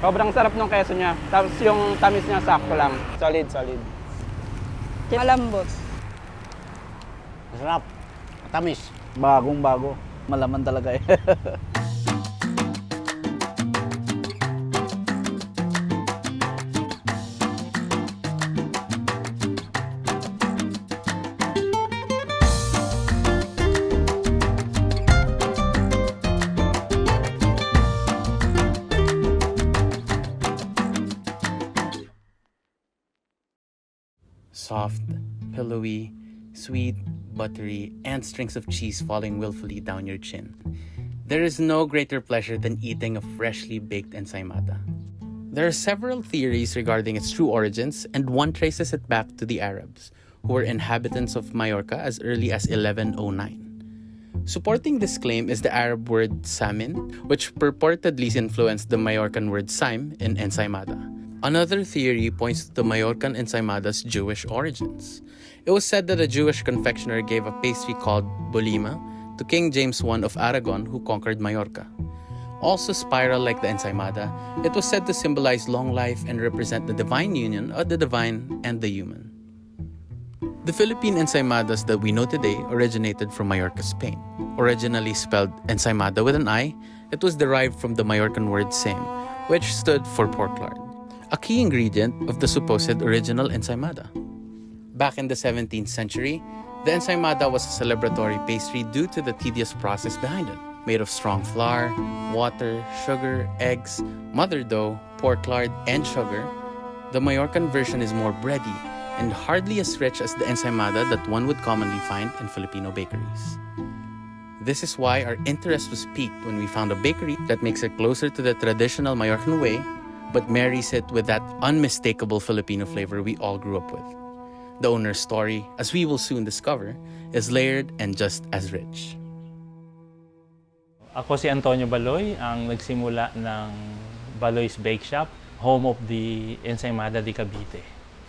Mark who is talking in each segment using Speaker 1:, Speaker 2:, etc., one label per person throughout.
Speaker 1: Sobrang sarap ng keso niya. Tapos yung tamis niya sakto lang. Solid, solid.
Speaker 2: Malambot.
Speaker 3: Masarap. Matamis. Bagong bago. Malaman talaga eh.
Speaker 4: Soft, pillowy, sweet, buttery, and strings of cheese falling willfully down your chin. There is no greater pleasure than eating a freshly baked ensaymada. There are several theories regarding its true origins, and one traces it back to the Arabs, who were inhabitants of Majorca as early as 1109. Supporting this claim is the Arab word samin, which purportedly influenced the Majorcan word saim in ensaymada. Another theory points to the Majorcan ensaymada's Jewish origins. It was said that a Jewish confectioner gave a pastry called bolima to King James I of Aragon, who conquered Majorca. Also spiral like the ensaymada, it was said to symbolize long life and represent the divine union of the divine and the human. The Philippine ensaymadas that we know today originated from Majorca, Spain. Originally spelled ensaymada with an I, it was derived from the Majorcan word same, which stood for pork lard, a key ingredient of the supposed original ensaymada. Back in the 17th century, the ensaymada was a celebratory pastry due to the tedious process behind it. Made of strong flour, water, sugar, eggs, mother dough, pork lard, and sugar, the Majorcan version is more bready and hardly as rich as the ensaymada that one would commonly find in Filipino bakeries. This is why our interest was piqued when we found a bakery that makes it closer to the traditional Majorcan way, but marries it with that unmistakable Filipino flavor we all grew up with. The owner's story, as we will soon discover, is layered and just as rich.
Speaker 5: Ako si Antonio Baloy, ang nagsimula ng Baloy's Bake Shop, home of the Ensaymada de Cavite.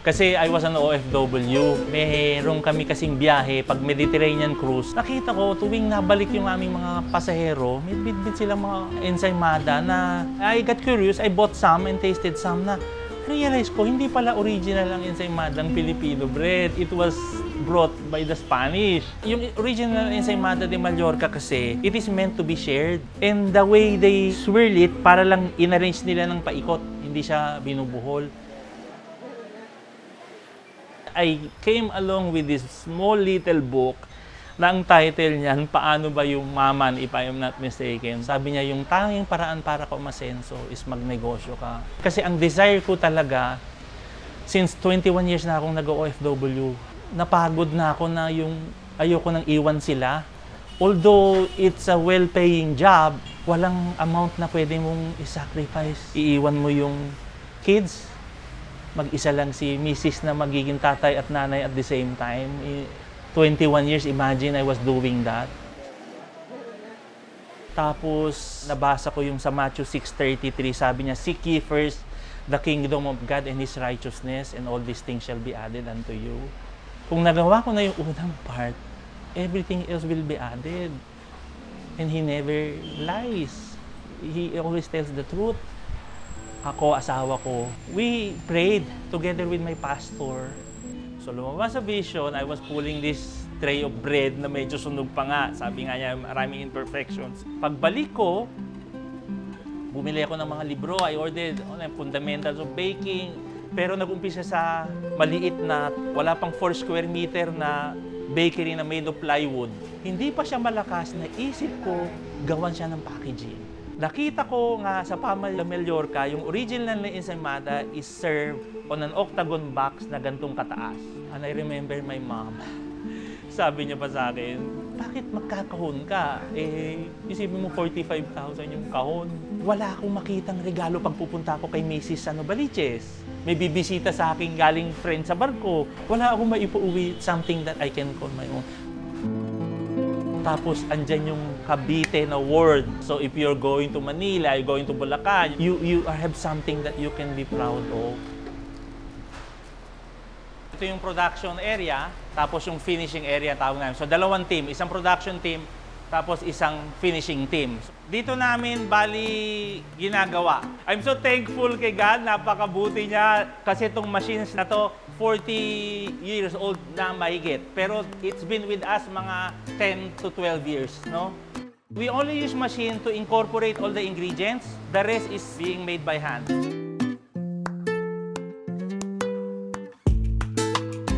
Speaker 5: Kasi I was an OFW, meron kami kasing biyahe, pag Mediterranean cruise, nakita ko tuwing nabalik yung aming mga pasahero, may bit-bit silang mga ensaymada na I got curious, I bought some and tasted some na realize ko, hindi pala original ang ensaymadang Filipino bread. It was brought by the Spanish. Yung original ensaymada de Mallorca kasi, it is meant to be shared. And the way they swirl it, para lang inarrange nila ng paikot, hindi siya binubuhol. I came along with this small little book na ang title niyan, Paano ba yung Maman, if I am not mistaken. Sabi niya, yung tanging paraan para ka umasenso is magnegosyo ka. Kasi ang desire ko talaga, since 21 years na akong nag-OFW, napagod na ako na yung ayoko nang iwan sila. Although it's a well-paying job, walang amount na pwede mong i-sacrifice. Iiwan mo yung kids, mag-isa lang si Mrs. na magiging tatay at nanay at the same time. 21 years, imagine I was doing that. Tapos, nabasa ko yung sa Matthew 6:33, sabi niya, Seek ye first the kingdom of God and His righteousness, and all these things shall be added unto you. Kung nagawa ko na yung unang part, everything else will be added. And He never lies. He always tells the truth. Ako, asawa ko, we prayed together with my pastor. So lumabas sa vision, I was pulling this tray of bread na medyo sunog pa nga. Sabi nga niya, maraming imperfections. Pagbalik ko, bumili ako ng mga libro. I ordered Fundamentals of Baking. Pero nag-umpisa sa maliit na, wala pang 4 square meter na bakery na made of plywood. Hindi pa siya malakas, naisip ko, gawan siya ng packaging. Nakita ko nga sa Pamal de Mallorca, yung original na ensaymada is served on an octagon box na gantong kataas. And I remember my mom, sabi niya pa sa akin, bakit magkakahon ka? Isipin mo 45,000 yung kahon. Wala akong makitang regalo pag pupunta ako kay Mrs. Baliches. May bibisita sa akin galing friend sa barko. Wala akong maipuuwi, something that I can call my own. Tapos, andyan yung Cavite na word. So, if you're going to Manila, you're going to Bulacan, you have something that you can be proud of. Ito yung production area, tapos yung finishing area tawag namin. So, dalawang team. Isang production team, tapos isang finishing team. Dito namin bali ginagawa. I'm so thankful kay God, napakabuti niya kasi itong machines na to 40 years old na mahigit. Pero it's been with us mga 10 to 12 years, no? We only use machine to incorporate all the ingredients. The rest is being made by hand.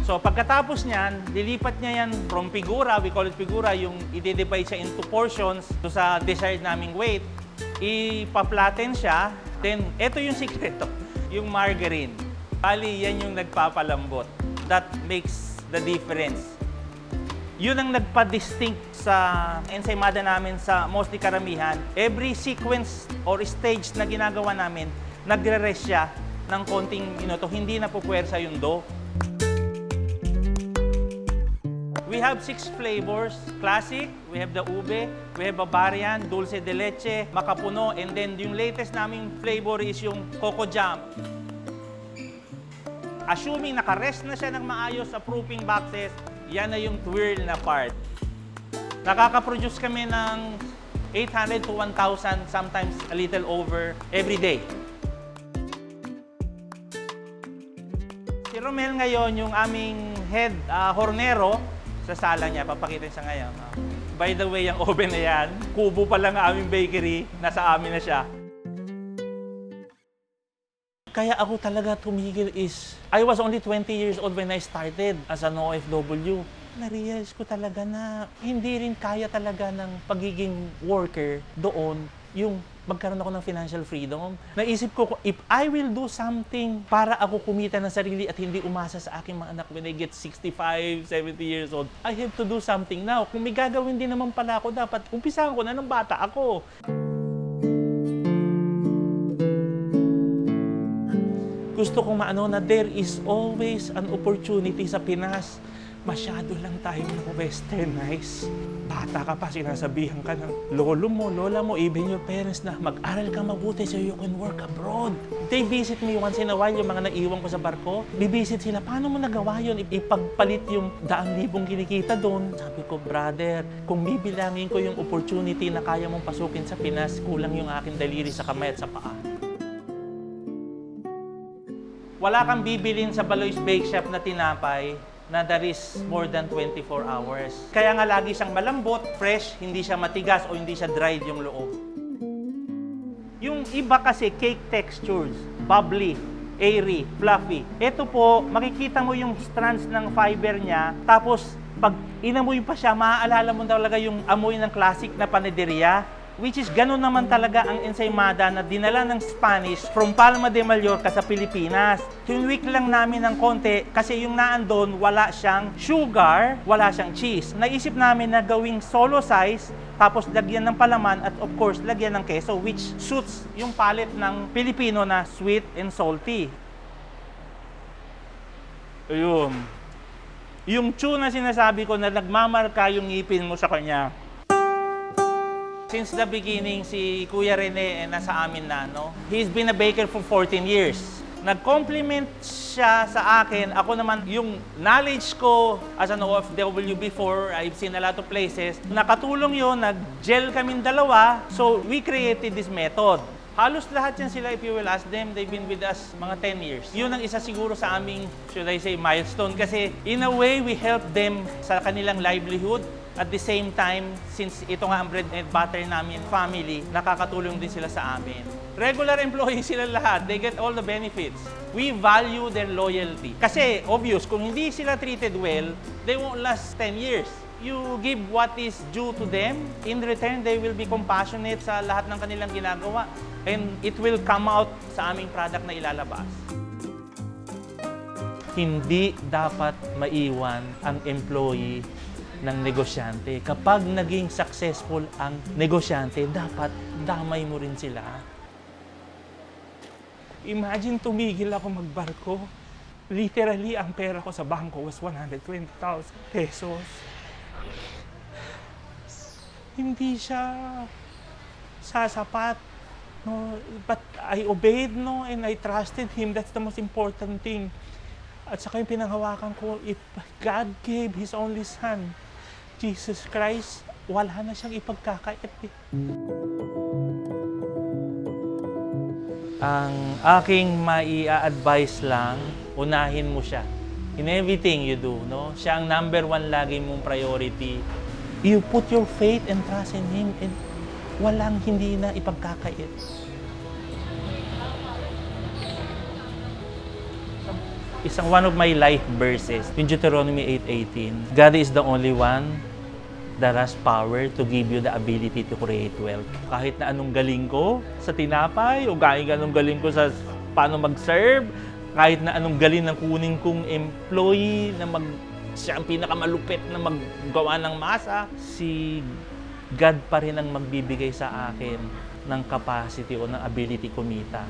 Speaker 5: So pagkatapos niyan, dilipat niya yan from figura, we call it figura, yung i-divide siya into portions to sa desired naming weight. Ipa-flatten siya, then ito yung sikreto, yung margarine. Bali, yan yung nagpapalambot. That makes the difference. Yun ang nagpa-distinct sa ensaymada namin sa mostly karamihan. Every sequence or stage na ginagawa namin, nagre-rest siya ng konting minuto, hindi na pupuwersa yung dough. We have 6 flavors. Classic, we have the ube, we have Bavarian, dulce de leche, makapuno, and then yung latest naming flavor is yung coco jam. Assuming naka-rest na siya ng maayos sa proofing boxes, yan na yung twirl na part. Nakaka-produce kami ng 800 to 1,000, sometimes a little over, every day. Si Romel ngayon, yung aming head hornero, sa sala niya, papakita siya ngayon. By the way, yung oven na yan, kubo pa lang ang aming bakery, nasa amin na siya. Kaya ako talaga tumigil is, I was only 20 years old when I started as an OFW. Na-realize ko talaga na hindi rin kaya talaga ng pagiging worker doon yung magkaroon ako ng financial freedom. Naisip ko, if I will do something para ako kumita ng sarili at hindi umasa sa aking mga anak when I get 65, 70 years old, I have to do something now. Kung may gagawin din naman pala ako, dapat umpisahan ko na ng bata ako. Gusto kong maano na there is always an opportunity sa Pinas. Masyado lang tayo westernized. Bata ka pa, sinasabihan ka ng lolo mo, lola mo, even your parents na mag-aral ka mabuti so you can work abroad. They visit me once in a while, yung mga naiwan ko sa barko. Bibisit sila, paano mo nagawa yun? Ipagpalit yung 100,000 kinikita doon. Sabi ko, brother, kung bibilangin ko yung opportunity na kaya mong pasukin sa Pinas, kulang yung aking daliri sa kamay at sa paa. Wala kang bibilin sa Baloy's Bake Shop na tinapay na there is more than 24 hours. Kaya nga lagi siyang malambot, fresh, hindi siya matigas o hindi siya dried yung loob. Yung iba kasi cake textures, bubbly, airy, fluffy. Ito po, makikita mo yung strands ng fiber niya, tapos pag inamoy pa siya, maaalala mo talaga yung amoy ng classic na panaderia. Which is ganun naman talaga ang ensaymada na dinala ng Spanish from Palma de Mallorca sa Pilipinas. Tinweak lang namin ng konti kasi yung naandun wala siyang sugar, wala siyang cheese. Naisip namin na gawing solo size, tapos lagyan ng palaman at of course lagyan ng keso, which suits yung palate ng Pilipino na sweet and salty. Ayun. Yung chew na sinasabi ko na nagmamarka yung ngipin mo sa kanya. Since the beginning, si Kuya Rene nasa amin na, no? He's been a baker for 14 years. Nag-compliment siya sa akin. Ako naman, yung knowledge ko as an OFW before, I've seen a lot of places. Nakatulong yun, nag-gel kaming dalawa. So, we created this method. Halos lahat yan sila, if you will ask them, they've been with us mga 10 years. Yun ang isa siguro sa aming, should I say, milestone. Kasi in a way, we help them sa kanilang livelihood. At the same time, since ito nga ang bread and butter namin family, nakakatulong din sila sa amin. Regular employees sila lahat. They get all the benefits. We value their loyalty. Kasi, obvious, kung hindi sila treated well, they won't last 10 years. You give what is due to them. In return, they will be compassionate sa lahat ng kanilang ginagawa. And it will come out sa aming product na ilalabas. Hindi dapat maiwan ang employee ng negosyante. Kapag naging successful ang negosyante, dapat damay mo rin sila. Imagine tumigil ako magbarko. Literally, ang pera ko sa bangko was 120,000 pesos. Hindi siya sasapat. No? But I obeyed, no? And I trusted Him. That's the most important thing. At saka yung pinanghawakan ko, if God gave His only Son, Jesus Christ, wala na siyang ipagkakait eh. Ang aking mai-advise lang, unahin mo siya. In everything you do, no? Siya ang number one lagi mong priority. You put your faith and trust in Him and walang hindi na ipagkakait. Isang one of my life verses, in Deuteronomy 8:18, God is the only one that has power to give you the ability to create wealth. Kahit na anong galing ko sa tinapay, o kahit anong galing ko sa paano mag-serve, kahit na anong galing ng kunin kong employee na siya ang pinakamalupit na maggawa ng masa, si God pa rin ang magbibigay sa akin ng capacity o ng ability kumita.